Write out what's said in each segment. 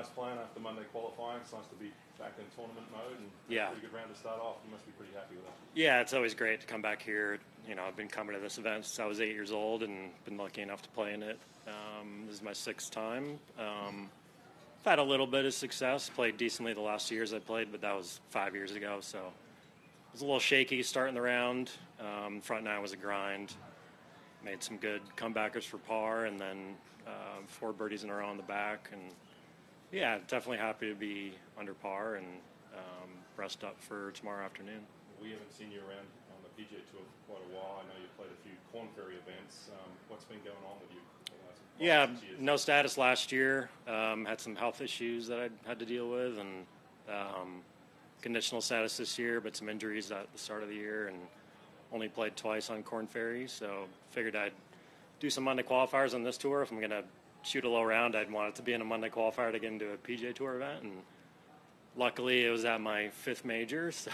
nice plan after Monday qualifying. It's nice to be back in tournament mode and yeah. a pretty good round to start off. You must be pretty happy with that. Yeah, it's always great to come back here. You know, I've been coming to this event since I was 8 years old and been lucky enough to play in it. This is my 6th time. I've had a little bit of success, played decently the last 2 years I played, but that was 5 years ago, so it was a little shaky starting the round. Front 9 was a grind. Made some good comebackers for par, and then 4 birdies in a row on the back. And yeah, definitely happy to be under par and rest up for tomorrow afternoon. We haven't seen you around on the PGA Tour for quite a while. I know you've played a few Corn Ferry events. What's been going on with you? Yeah, no status last year. Had some health issues that I had to deal with, and conditional status this year, but some injuries at the start of the year, and only played twice on Corn Ferry, so figured I'd do some Monday qualifiers on this tour. If I'm going to shoot a low round, I'd want it to be in a Monday qualifier to get into a PGA Tour event, and luckily it was at my 5th major, so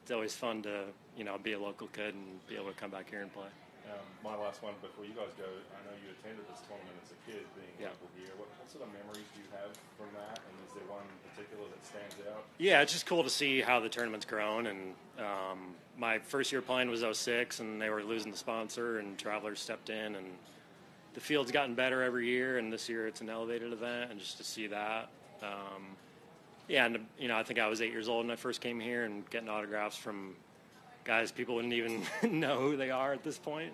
it's always fun to, you know, be a local kid and be able to come back here and play. My last one before you guys go, I know you attended this tournament as a kid being local here. What sort of memories do you have from that, and is there one in particular that stands out? Yeah, it's just cool to see how the tournament's grown, and my first year playing was 06, and they were losing the sponsor, and Travelers stepped in, and the field's gotten better every year, and this year it's an elevated event, and just to see that. Yeah, and, you know, I think I was 8 years old when I first came here, and getting autographs from guys people wouldn't even know who they are at this point.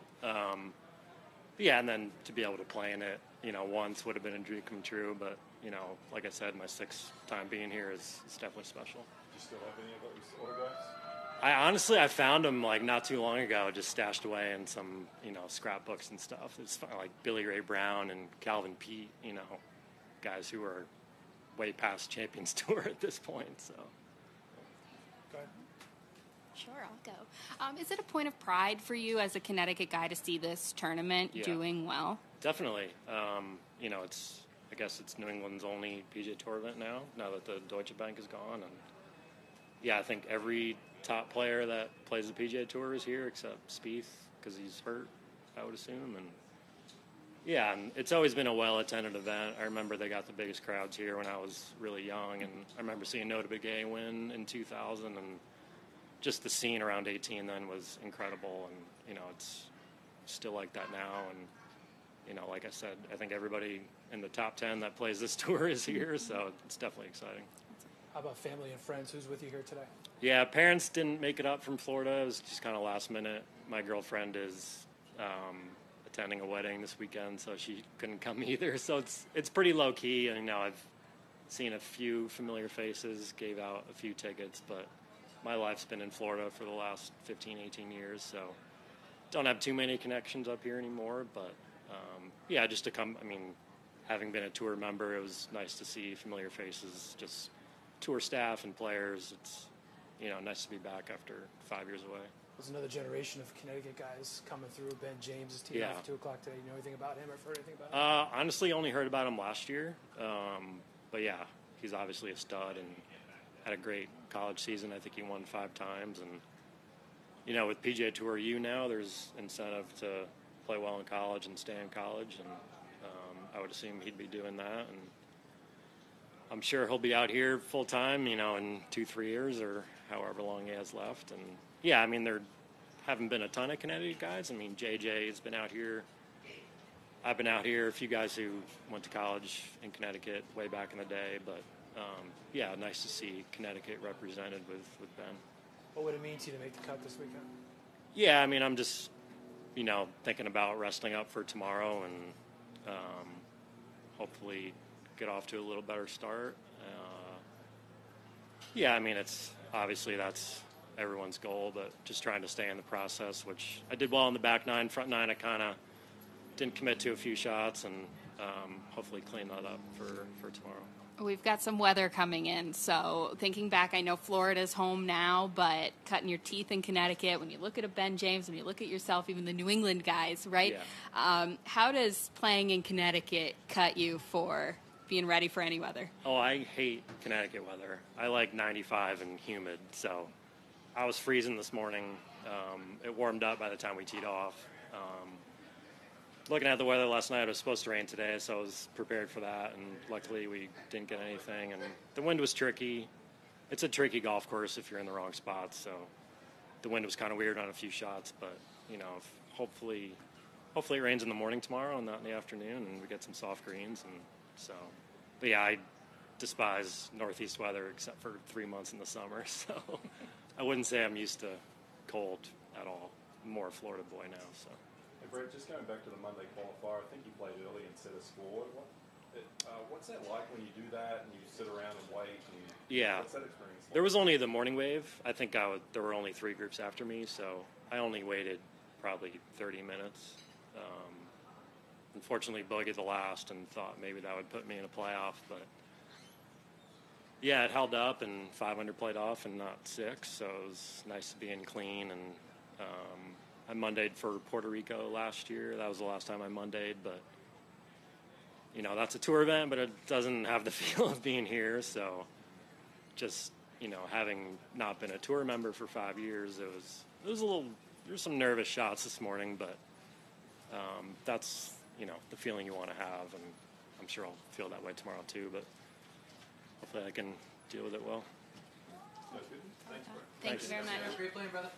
Yeah, and then to be able to play in it, you know, once would have been a dream come true. But, you know, like I said, my 6th time being here is definitely special. Do you still have any of those autographs? I found them like not too long ago, just stashed away in some, you know, scrapbooks and stuff. It's like Billy Ray Brown and Calvin Peete, you know, guys who are way past Champions Tour at this point. So. Go ahead. Sure, I'll go. Is it a point of pride for you as a Connecticut guy to see this tournament doing well? Definitely. You know, I guess it's New England's only PGA Tour event now that the Deutsche Bank is gone. And yeah, I think every top player that plays the PGA Tour is here except Spieth because he's hurt, I would assume. And yeah, and it's always been a well-attended event. I remember they got the biggest crowds here when I was really young, and I remember seeing Nota Begay win in 2000, and just the scene around 18 then was incredible, and, you know, it's still like that now. And, you know, like I said, I think everybody in the top 10 that plays this tour is here, so it's definitely exciting. How about family and friends? Who's with you here today? Yeah, parents didn't make it up from Florida. It was just kind of last minute. My girlfriend is attending a wedding this weekend, so she couldn't come either. So it's pretty low-key. And, you know, I've seen a few familiar faces, gave out a few tickets, but my life's been in Florida for the last 15, 18 years, so don't have too many connections up here anymore. But, yeah, just to come, I mean, having been a tour member, it was nice to see familiar faces, just tour staff and players. It's, you know, nice to be back after 5 years away. There's another generation of Connecticut guys coming through. Ben James is teeing off at 2 o'clock today. You know anything about him or heard anything about him? Honestly, only heard about him last year. But, yeah, he's obviously a stud and had a great college season. I think he won 5 times. And, you know, with PGA Tour U now, there's incentive to play well in college and stay in college. And I would assume he'd be doing that. And I'm sure he'll be out here full time, you know, in 2-3 years or however long he has left. And yeah, I mean, there haven't been a ton of Connecticut guys. I mean, JJ has been out here. I've been out here. A few guys who went to college in Connecticut way back in the day. But yeah, nice to see Connecticut represented with Ben. What would it mean to you to make the cut this weekend? Yeah, I mean, I'm just, you know, thinking about wrestling up for tomorrow and hopefully get off to a little better start. Yeah, I mean, it's obviously that's everyone's goal, but just trying to stay in the process, which I did well in the back 9. Front 9, I kind of didn't commit to a few shots, and hopefully clean that up for tomorrow. We've got some weather coming in, so thinking back, I know Florida's home now, but cutting your teeth in Connecticut, when you look at a Ben James, when you look at yourself, even the New England guys, right? Yeah. How does playing in Connecticut cut you for being ready for any weather? Oh, I hate Connecticut weather. I like 95 and humid, so I was freezing this morning. It warmed up by the time we teed off. looking at the weather last night, it was supposed to rain today, so I was prepared for that, and luckily we didn't get anything. And the wind was tricky. It's a tricky golf course if you're in the wrong spots, so the wind was kind of weird on a few shots, but, you know, hopefully it rains in the morning tomorrow and not in the afternoon, and we get some soft greens. And so, but yeah, I despise northeast weather except for 3 months in the summer, so I wouldn't say I'm used to cold at all. I'm more a Florida boy now, so. Hey Brett, just going back to the Monday qualifier, I think you played early instead of scored. What's that like when you do that and you sit around and wait? And yeah. What's that experience like? There was only the morning wave. I think there were only 3 groups after me, so I only waited probably 30 minutes. Unfortunately, bogeyed the last and thought maybe that would put me in a playoff, but yeah, it held up and 500 played off and not 6, so it was nice to be in clean. And I Mondayed for Puerto Rico last year. That was the last time I Mondayed, but you know, that's a tour event, but it doesn't have the feel of being here. So just, you know, having not been a tour member for 5 years, it was a little, there's some nervous shots this morning, but that's, you know, the feeling you want to have, and I'm sure I'll feel that way tomorrow too, but hopefully I can deal with it well. That's good. Thanks, Brett. Thank you very much. Great playing, brother.